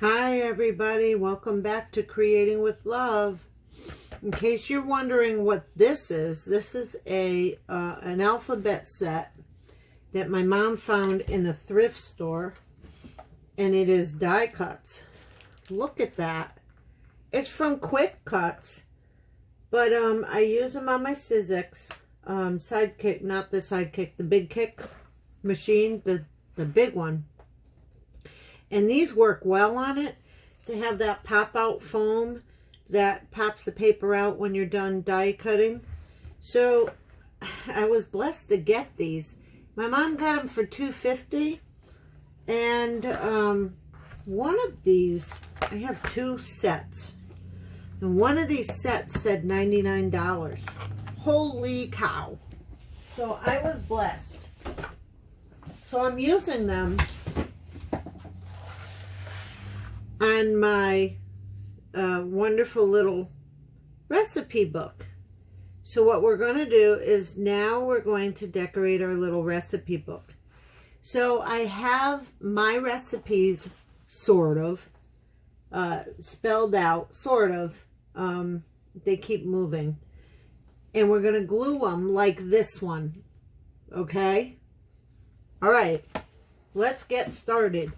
Hi everybody, welcome back to Creating with Love. In case you're wondering what this is an alphabet set that my mom found in a thrift store, and it is die cuts. Look at that. It's from Quick Cuts, but I use them on my Sizzix Sidekick, not the Sidekick, the Big Kick machine, the big one. And these work well on it. They have that pop-out foam that pops the paper out when you're done die cutting. So I was blessed to get these. My mom got them for $2.50. And one of these, I have two sets. And one of these sets said $99. Holy cow. So I was blessed. So I'm using them on my wonderful little recipe book. So what we're going to do is now we're going to decorate our little recipe book. So I have my recipes sort of spelled out, sort of. They keep moving. And we're going to glue them like this one. Okay? All right. Let's get started.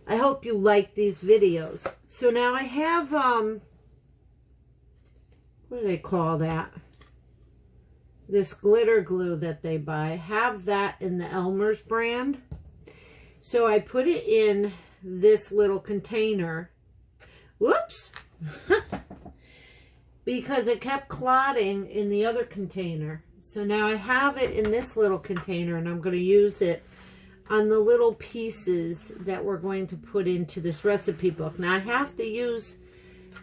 I hope you like these videos. So now I have, what do they call that? This glitter glue that they buy. I have that in the Elmer's brand. So I put it in this little container. Whoops! Because it kept clotting in the other container. So now I have it in this little container, and I'm going to use it on the little pieces that we're going to put into this recipe book. Now I have to use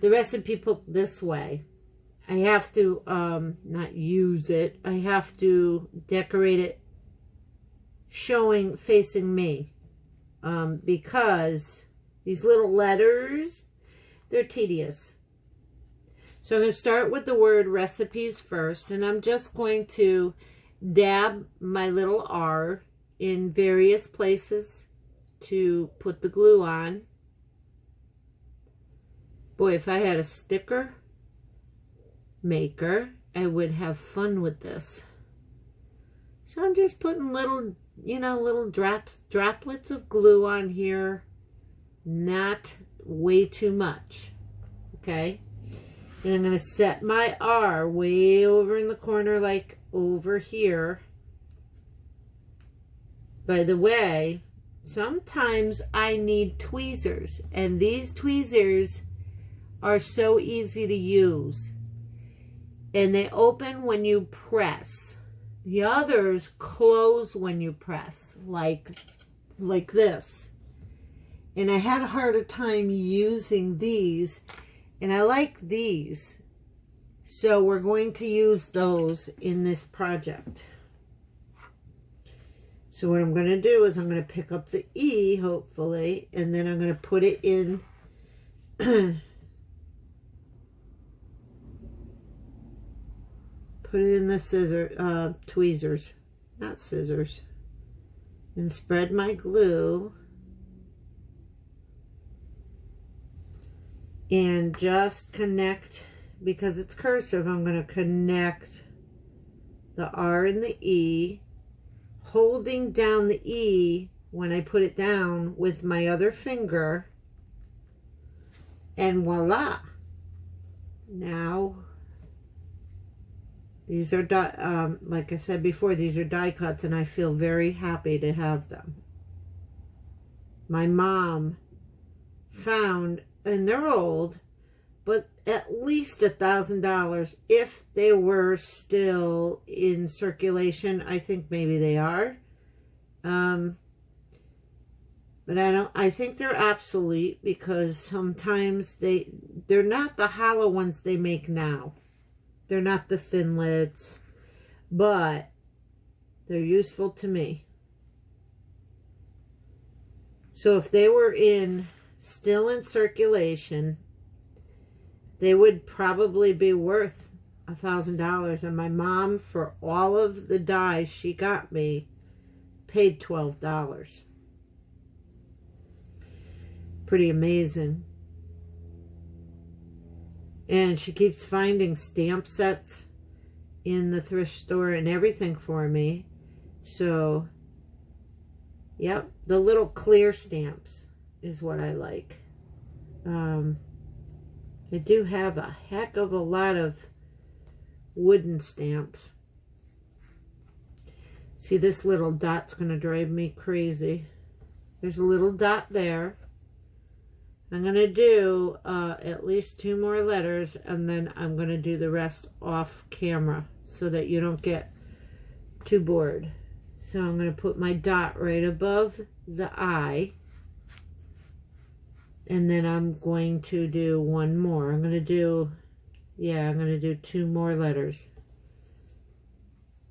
the recipe book this way. I have to not use it. I have to decorate it facing me, because these little letters, they're tedious. So I'm going to start with the word recipes first, and I'm just going to dab my little R in various places to put the glue on. Boy, if I had a sticker maker, I would have fun with this. So I'm just putting little, little droplets of glue on here. Not way too much. Okay? And I'm going to set my R way over in the corner, like over here. By the way, sometimes I need tweezers, and these tweezers are so easy to use, and they open when you press. The others close when you press, like this. And I had a harder time using these, and I like these, so we're going to use those in this project. So what I'm going to do is I'm going to pick up the E, hopefully, and then I'm going to put it in the tweezers, not scissors, and spread my glue, and just connect, because it's cursive, I'm going to connect the R and the E, holding down the E when I put it down with my other finger, and voila. Now, these are, like I said before, these are die cuts, and I feel very happy to have them. My mom found, and they're old, but at least $1,000 if they were still in circulation. I think maybe they are. But I think they're obsolete, because sometimes they're not the hollow ones they make now. They're not the thin lids, but they're useful to me. So if they were still in circulation, they would probably be worth $1,000. And my mom, for all of the dies she got me, paid $12. pretty amazing. And she keeps finding stamp sets in the thrift store and everything for me. So, yep, the little clear stamps is what I like. I do have a heck of a lot of wooden stamps. See, this little dot's going to drive me crazy. There's a little dot there. I'm going to do at least 2 more letters, and then I'm going to do the rest off camera so that you don't get too bored. So I'm going to put my dot right above the I. And then I'm going to do 1 more. I'm going to do, yeah, I'm going to do 2 more letters.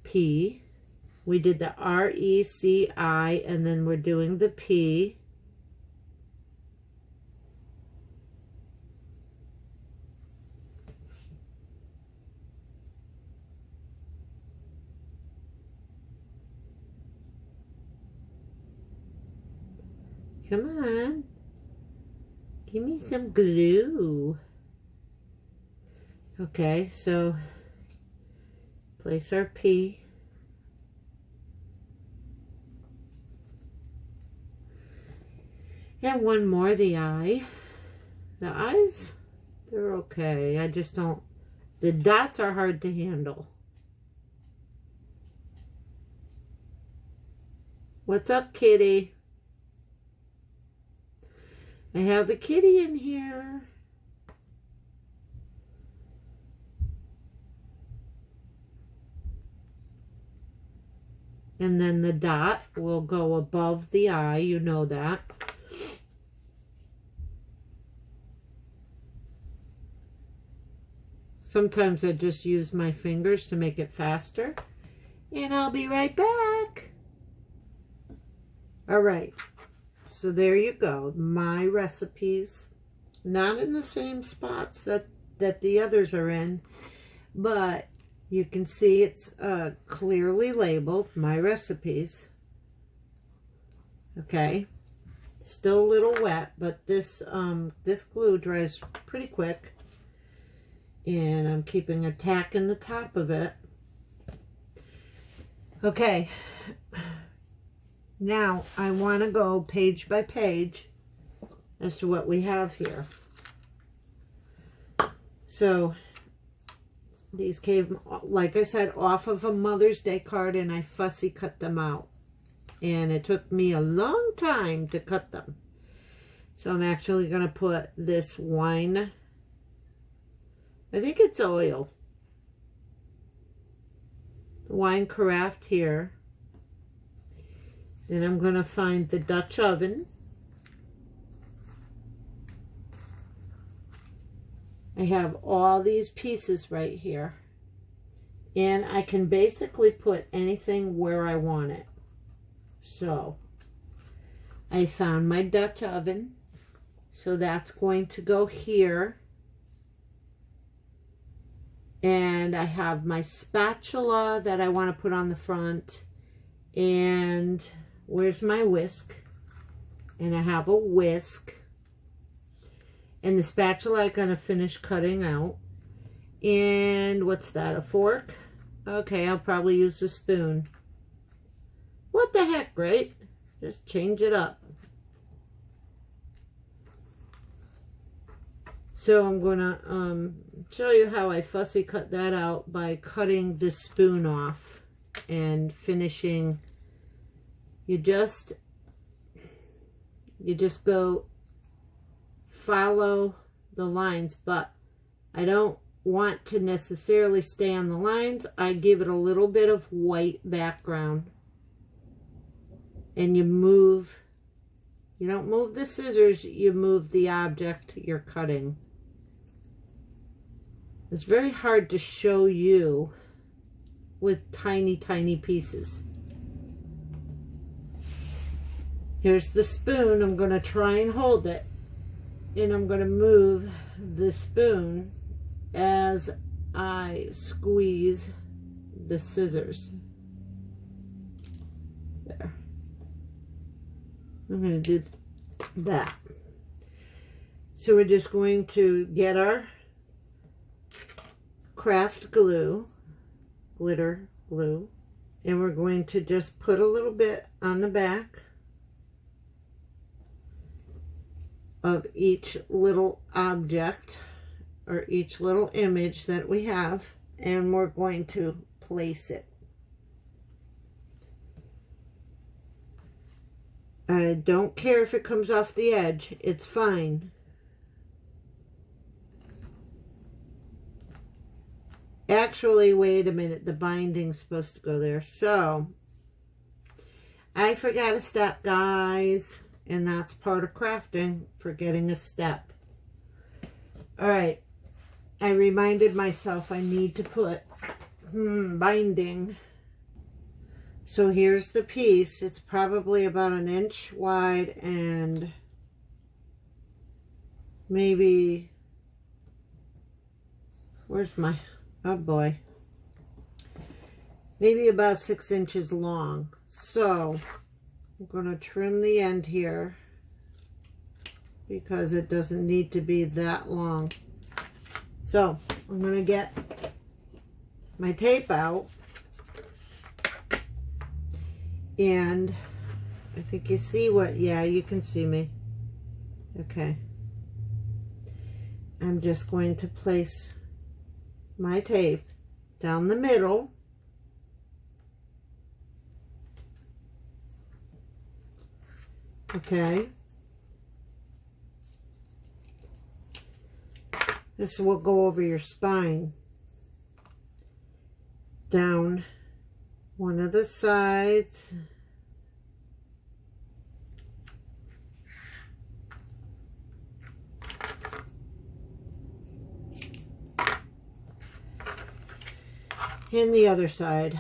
P. We did the R-E-C-I, and then we're doing the P. Come on. Give me some glue. Okay, so place our P. And 1 more, the I. The I's, they're okay. I just don't, the dots are hard to handle. What's up, kitty? I have a kitty in here. And then the dot will go above the I, you know that. Sometimes I just use my fingers to make it faster. And I'll be right back. All right. So there you go, my recipes, not in the same spots that the others are in, but you can see it's clearly labeled, my recipes. Okay, still a little wet, but this this glue dries pretty quick, and I'm keeping a tack in the top of it. Okay. Now, I want to go page by page as to what we have here. So, these came, like I said, off of a Mother's Day card, and I fussy cut them out. And it took me a long time to cut them. So, I'm actually going to put this wine, I think it's oil, the wine carafe here. Then I'm going to find the Dutch oven. I have all these pieces right here. And I can basically put anything where I want it. So, I found my Dutch oven. So that's going to go here. And I have my spatula that I want to put on the front. And where's my whisk? And I have a whisk. And the spatula I'm going to finish cutting out. And what's that, a fork? Okay, I'll probably use the spoon. What the heck, right? Just change it up. So I'm going to show you how I fussy cut that out by cutting the spoon off and finishing. You just go follow the lines, but I don't want to necessarily stay on the lines. I give it a little bit of white background. And you move, you don't move the scissors, you move the object you're cutting. It's very hard to show you with tiny, tiny pieces. Here's the spoon. I'm going to try and hold it. And I'm going to move the spoon as I squeeze the scissors. There. I'm going to do that. So we're just going to get our craft glue, glitter glue, and we're going to just put a little bit on the back of each little object or each little image that we have, and we're going to place it. I don't care if it comes off the edge, it's fine. Actually, wait a minute, the binding's supposed to go there. So, I forgot a step, guys, and that's part of crafting, forgetting a step. Alright, I reminded myself I need to put binding. So here's the piece. It's probably about 1 inch wide and maybe, where's my... oh boy, maybe about 6 inches long. So I'm going to trim the end here because it doesn't need to be that long. So I'm going to get my tape out, and I think you see what, yeah, you can see me. Okay. I'm just going to place my tape down the middle, okay. This will go over your spine, down one of the sides, and the other side,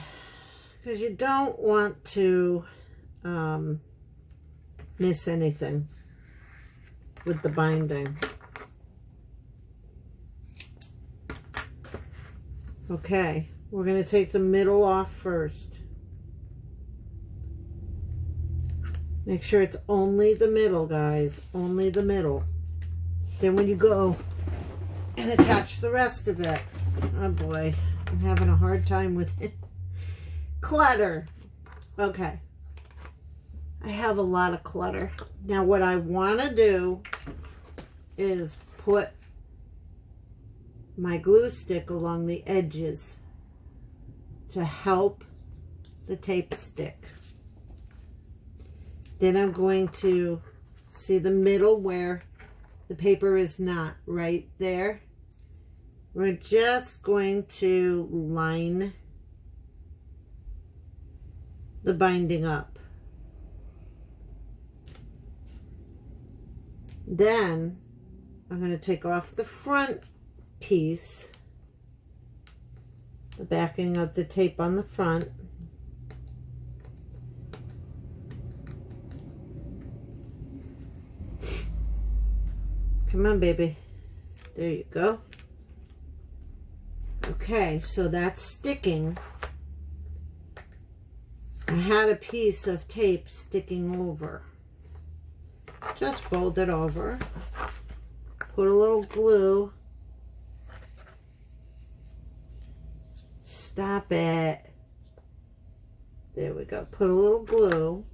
because you don't want to miss anything with the binding. Okay, we're going to take the middle off first. Make sure it's only the middle, guys, only the middle. Then when you go and attach the rest of it, oh boy, I'm having a hard time with it. Clutter. Okay. I have a lot of clutter. Now what I want to do is put my glue stick along the edges to help the tape stick. Then I'm going to see the middle where the paper is not, right there. We're just going to line the binding up. Then I'm going to take off the front piece, the backing of the tape on the front. Come on, baby. There you go. Okay, so that's sticking. I had a piece of tape sticking over. Just fold it over. Put a little glue. Stop it. There we go. Put a little glue.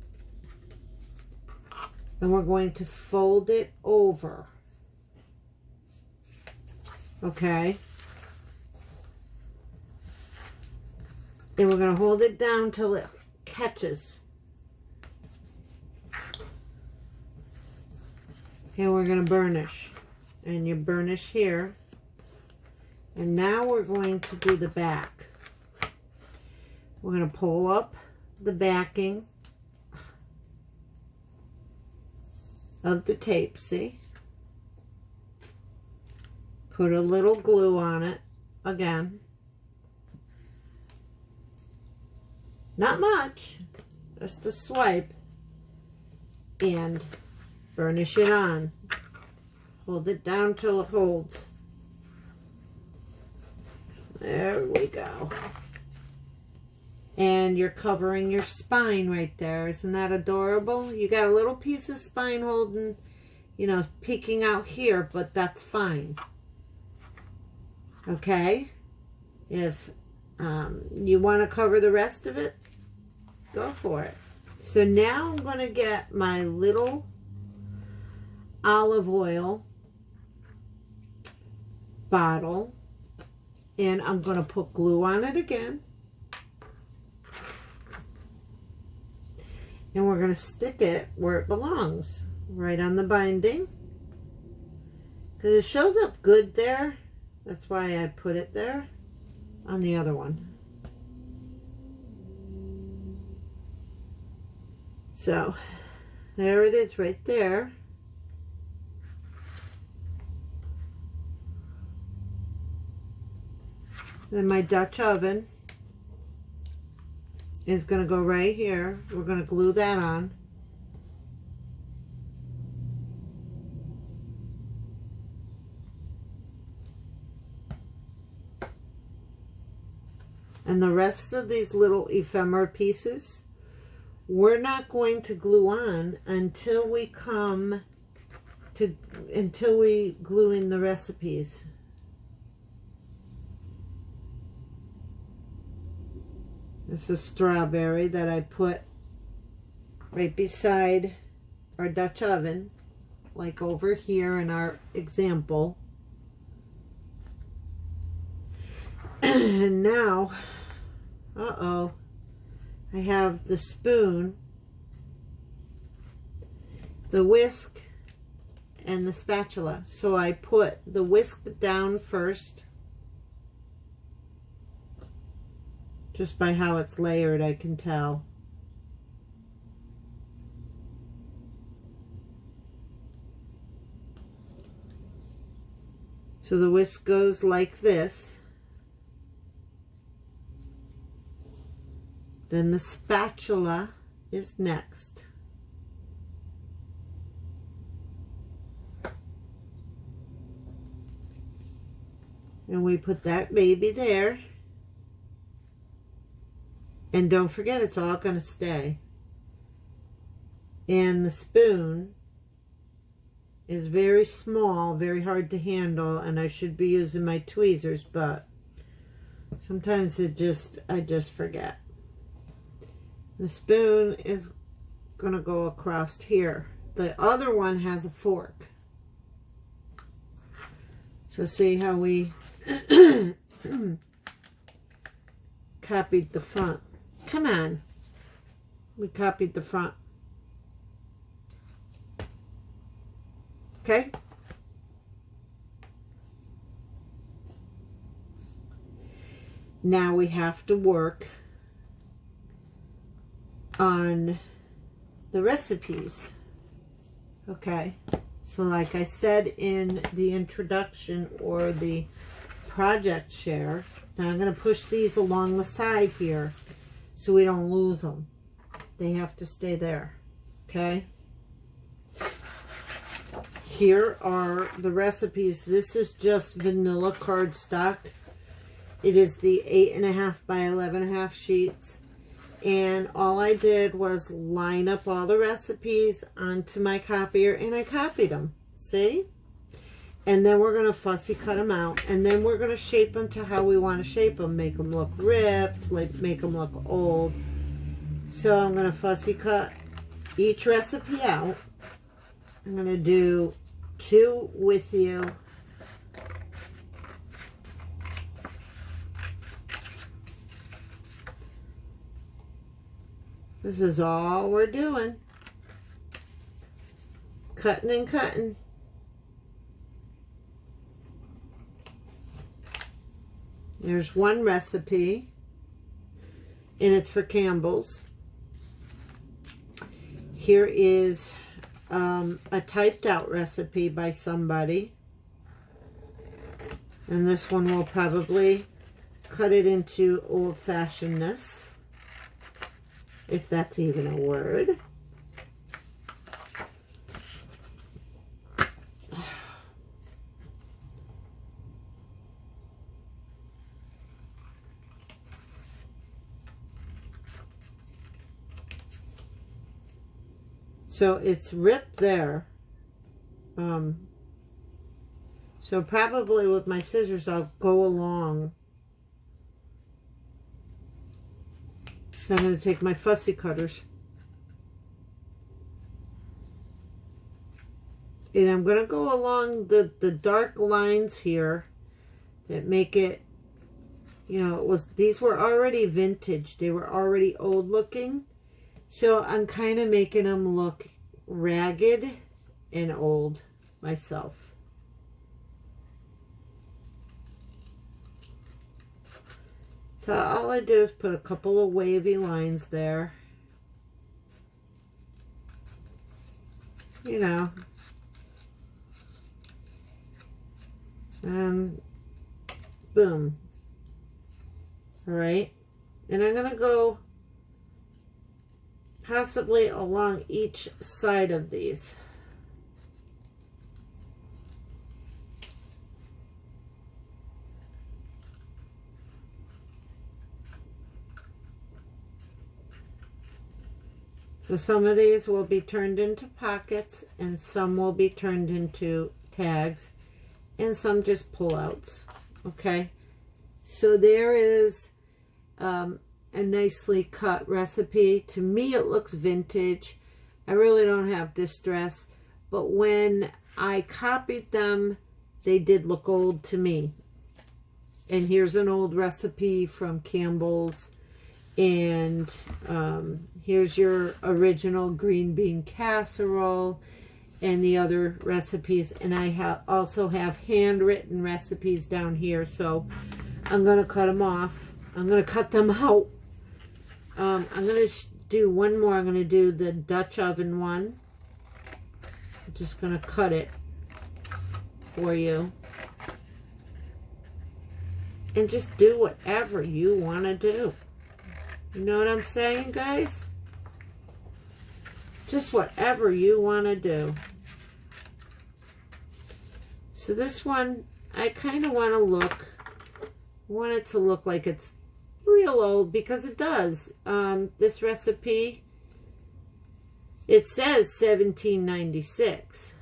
And we're going to fold it over. Okay. Then we're going to hold it down till it catches. And we're going to burnish. And you burnish here. And now we're going to do the back. We're going to pull up the backing of the tape, see? Put a little glue on it again. Not much, just a swipe, and burnish it on. Hold it down till it holds. There we go. And you're covering your spine right there. Isn't that adorable? You got a little piece of spine holding you know, peeking out here, but that's fine. Okay? If you want to cover the rest of it, go for it. So now I'm going to get my little olive oil bottle, and I'm going to put glue on it again. And we're going to stick it where it belongs, right on the binding. Because it shows up good there. That's why I put it there on the other one. So, there it is right there. Then my Dutch oven is going to go right here. We're going to glue that on. And the rest of these little ephemera pieces, we're not going to glue on until we glue in the recipes. This is strawberry that I put right beside our Dutch oven, like over here in our example. And now, I have the spoon, the whisk, and the spatula. So I put the whisk down first. Just by how it's layered, I can tell. So the whisk goes like this. Then the spatula is next. And we put that baby there. And don't forget, it's all going to stay. And the spoon is very small, very hard to handle, and I should be using my tweezers, but sometimes I just forget. The spoon is going to go across here. The other one has a fork. So see how we copied the front. Come on. We copied the front. Okay? Now we have to work on the recipes. Okay? So like I said in the introduction or the project share, now I'm going to push these along the side here so we don't lose them. They have to stay there. Okay? Here are the recipes. This is just vanilla cardstock. It is the 8.5 by 11.5 sheets. And all I did was line up all the recipes onto my copier, and I copied them. See? And then we're going to fussy cut them out. And then we're going to shape them to how we want to shape them. Make them look ripped, like make them look old. So I'm going to fussy cut each recipe out. I'm going to do 2 with you. This is all we're doing. Cutting and cutting. There's one recipe, and it's for Campbell's. Here is a typed out recipe by somebody. And this one will probably cut it into old-fashionedness, if that's even a word. So it's ripped there. So probably with my scissors, I'll go along. So I'm going to take my fussy cutters. And I'm going to go along the dark lines here that make it, you know, these were already vintage. They were already old looking. So I'm kind of making them look ragged and old myself. So all I do is put a couple of wavy lines there. You know. And boom. All right. And I'm going to go possibly along each side of these. So some of these will be turned into pockets and some will be turned into tags and some just pullouts. Okay. So there is a nicely cut recipe. To me, it looks vintage. I really don't have distress, but when I copied them, they did look old to me. And here's an old recipe from Campbell's, and here's your original green bean casserole and the other recipes. And I also have handwritten recipes down here, so I'm going to cut them off. I'm going to cut them out. I'm going to do one more. I'm going to do the Dutch oven one. I'm just going to cut it for you. And just do whatever you want to do. You know what I'm saying, guys? Just whatever you want to do. So this one, I kind of want it to look like it's real old, because it does. This recipe, it says 1796,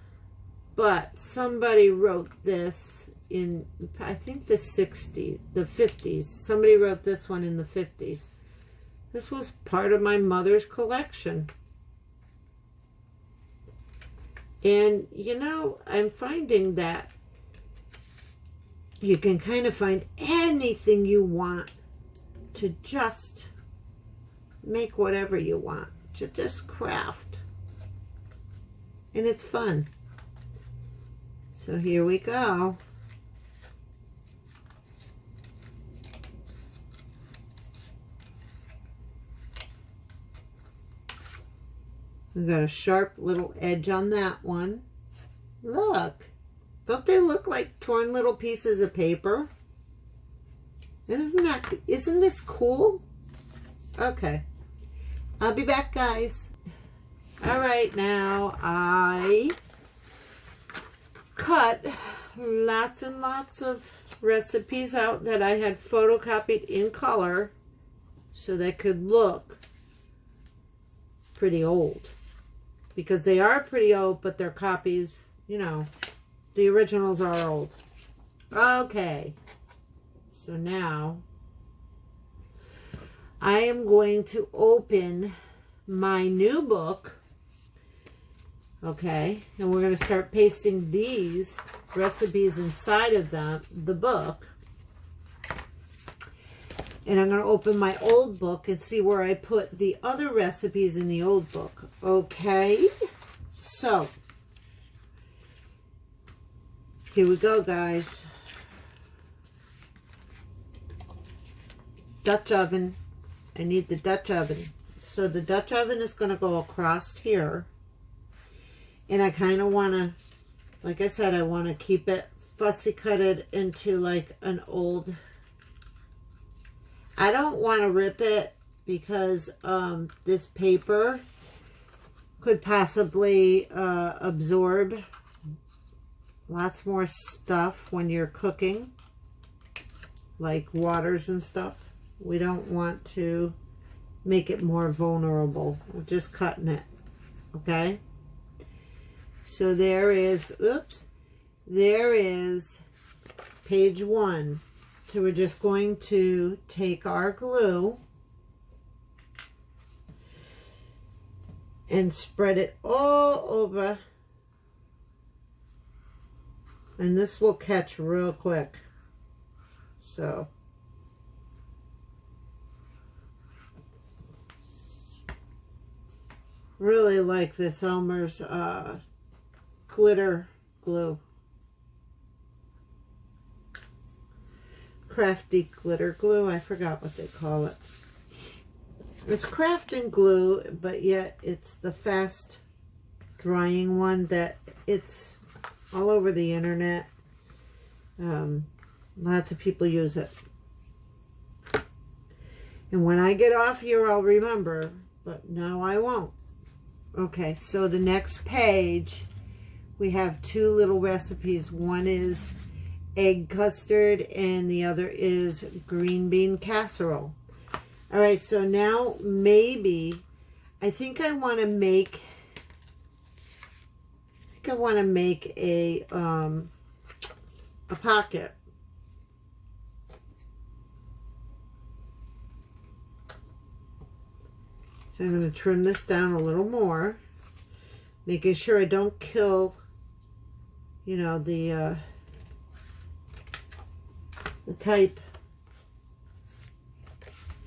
but somebody wrote this in, I think the 50s. Somebody wrote this one in the 50s. This was part of my mother's collection. And, you know, I'm finding that you can kind of find anything you want to just make whatever you want, to just craft. And it's fun. So here we go. We've got a sharp little edge on that one. Look. Don't they look like torn little pieces of paper? Isn't this cool? Okay. I'll be back, guys. All right, now I cut lots and lots of recipes out that I had photocopied in color so they could look pretty old. Because they are pretty old, but they're copies, you know, the originals are old. Okay. So now I am going to open my new book. Okay. And we're going to start pasting these recipes inside of the book. And I'm going to open my old book and see where I put the other recipes in the old book. Okay. So here we go, guys. Dutch oven. I need the Dutch oven. So the Dutch oven is going to go across here. And I kind of want to, like I said, I want to keep it fussy cutted into like an old. I don't want to rip it because this paper could possibly absorb lots more stuff when you're cooking, like waters and stuff. We don't want to make it more vulnerable. We're just cutting it, okay? So there is, oops, there is page 1. So we're just going to take our glue and spread it all over. And this will catch real quick. So really like this Elmer's glitter glue. Crafty glitter glue. I forgot what they call it. It's crafting glue, but yet it's the fast drying one that it's all over the internet. Lots of people use it. And when I get off here, I'll remember, but now I won't. Okay, so the next page, we have 2 little recipes. One is egg custard and the other is green bean casserole. All right, so now maybe, I think I want to make a pocket. So I'm going to trim this down a little more, making sure I don't kill, you know, the type,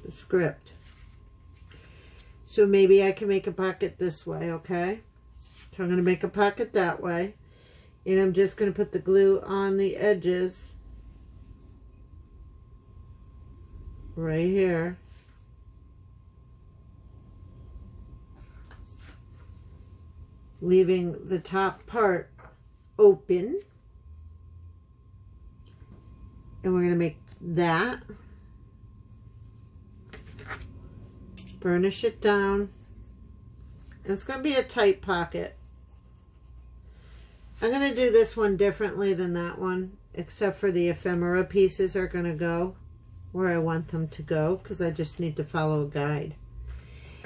the script. So maybe I can make a pocket this way, okay? So I'm going to make a pocket that way. And I'm just going to put the glue on the edges right here. Leaving the top part open. And we're going to make that. Burnish it down. And it's going to be a tight pocket. I'm going to do this one differently than that one, except for the ephemera pieces are going to go where I want them to go, because I just need to follow a guide.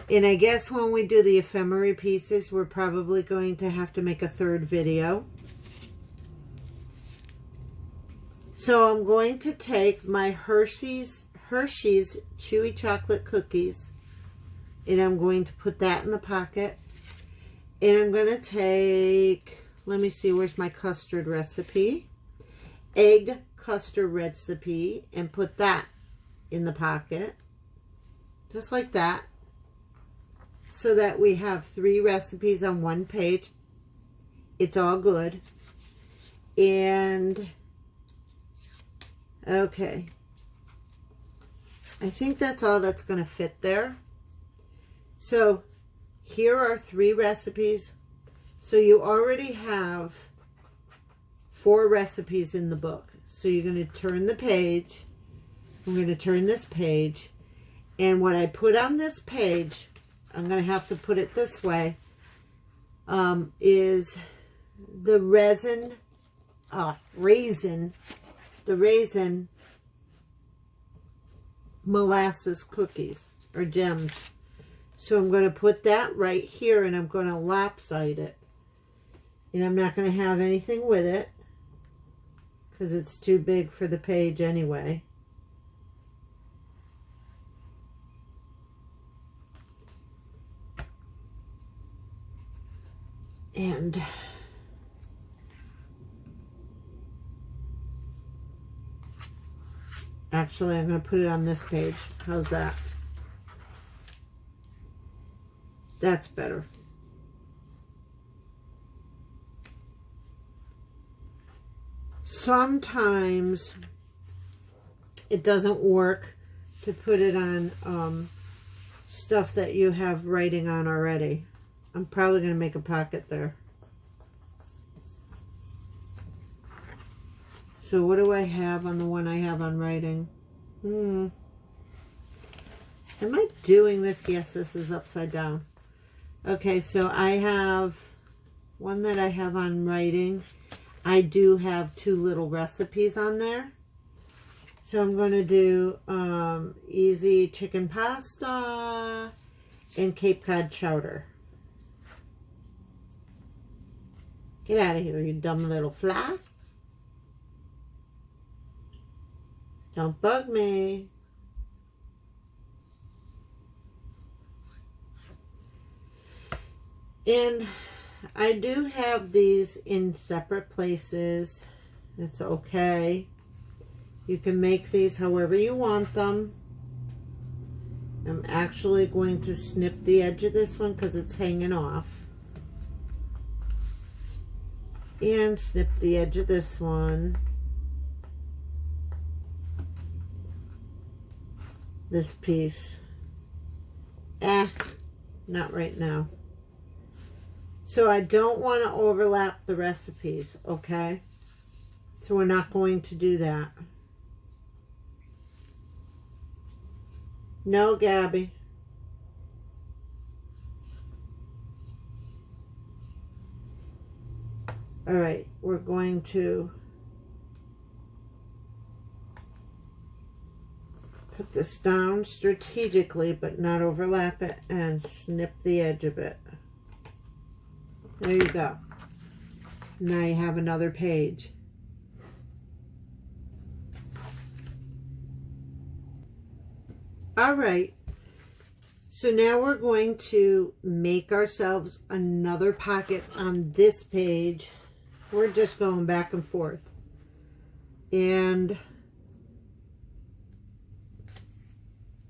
And I guess when we do the ephemera pieces, we're probably going to have to make a 3rd video. So I'm going to take my Hershey's Chewy Chocolate Cookies, and I'm going to put that in the pocket. And I'm going to take, let me see, where's my custard recipe? Egg custard recipe, and put that in the pocket. Just like that. So that we have 3 recipes on 1 page. It's all good. And, okay. I think that's all that's going to fit there. So, here are 3 recipes. So you already have 4 recipes in the book. So you're going to turn the page. I'm going to turn this page. And what I put on this page, I'm going to have to put it this way, is the raisin molasses cookies, or gems. So I'm going to put that right here, and I'm going to lopside it. And I'm not going to have anything with it, because it's too big for the page anyway. And actually, I'm going to put it on this page. How's that? That's better. Sometimes it doesn't work to put it on stuff that you have writing on already. I'm probably going to make a pocket there. So what do I have on the one I have on writing? Am I doing this? Yes, this is upside down. Okay, so I have one that I have on writing. I do have 2 little recipes on there. So I'm going to do easy chicken pasta and Cape Cod chowder. Get out of here, you dumb little fly. Don't bug me. And I do have these in separate places. It's okay. You can make these however you want them. I'm actually going to snip the edge of this one because it's hanging off. And snip the edge of this one. This piece. Not right now. So I don't want to overlap the recipes, okay? So we're not going to do that. No, Gabby. All right, we're going to put this down strategically, but not overlap it, and snip the edge of it. There you go. Now you have another page. All right. So now we're going to make ourselves another pocket on this page. We're just going back and forth. And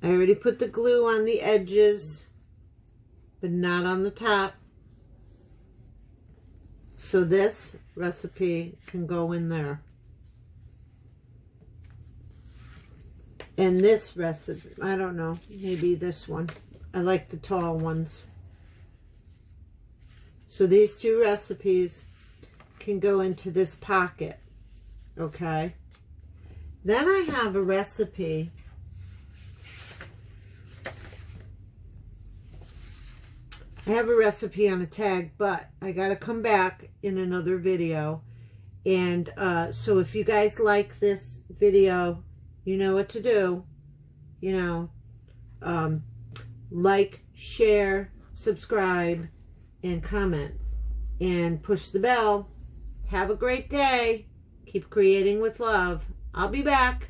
I already put the glue on the edges, but not on the top. So this recipe can go in there. And this recipe, I don't know, maybe this one. I like the tall ones. So these two recipes can go into this pocket, okay? Then I have a recipe. I have a recipe on a tag, but I got to come back in another video. And so if you guys like this video, you know what to do. You know, like, share, subscribe, and comment. And push the bell. Have a great day. Keep creating with love. I'll be back.